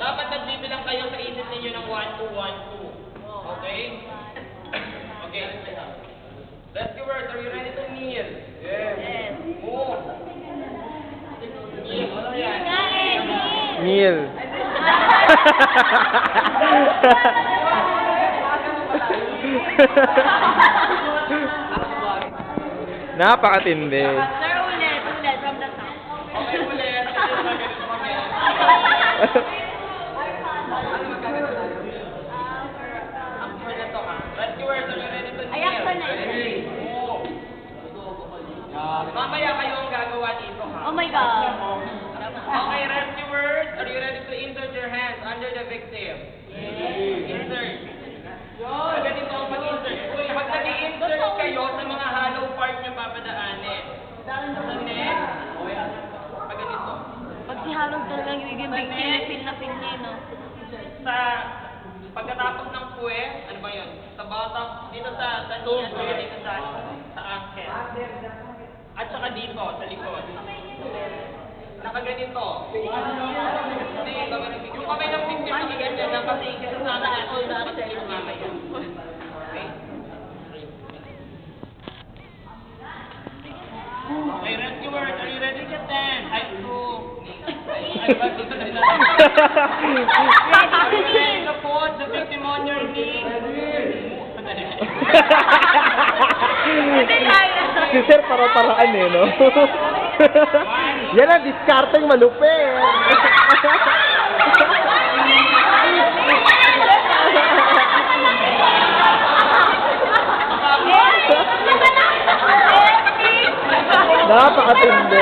Dapat nagbibilang kayo sa isip ninyo ng 1, 2, 1, 2. Okay? Okay. Rescuers, are you ready to kneel? Yes. Move. Kneel. Ano yan? Neil. Napakatindi. Sir, ulit from the top. Okay, ulit. After na to, ha? Rescuers, are you ready to kneel? Ayak ka na. Move. Mamaya kayo ang gagawa dito, ha? Oh my God. Okay, rescuers, are you ready to insert your hands under the victim? Insert. Ganito ang pag-insert. Pag nag-i-insert kayo sa mga hollow part nyo papadaanin. Sa neck, pag ganito. Pag si Harold talagang yung big feel na feel niya, no? Sa pagkatapos ng puwet, ano ba yun? Sa bottom, dito sa knee, at saka dito sa ankle. At saka dito, sa likod. Nakaganito. Hindi, yung kamay ng victim nakaganyan na kasi kasama na all the upstairs mamaya. Okay? Okay, rescuers, are you ready to stand? Ay, ready to put the victim on your knee. Si Sir para-paraan eh, no? Yan ang diskarteng malupit. Napakatindi.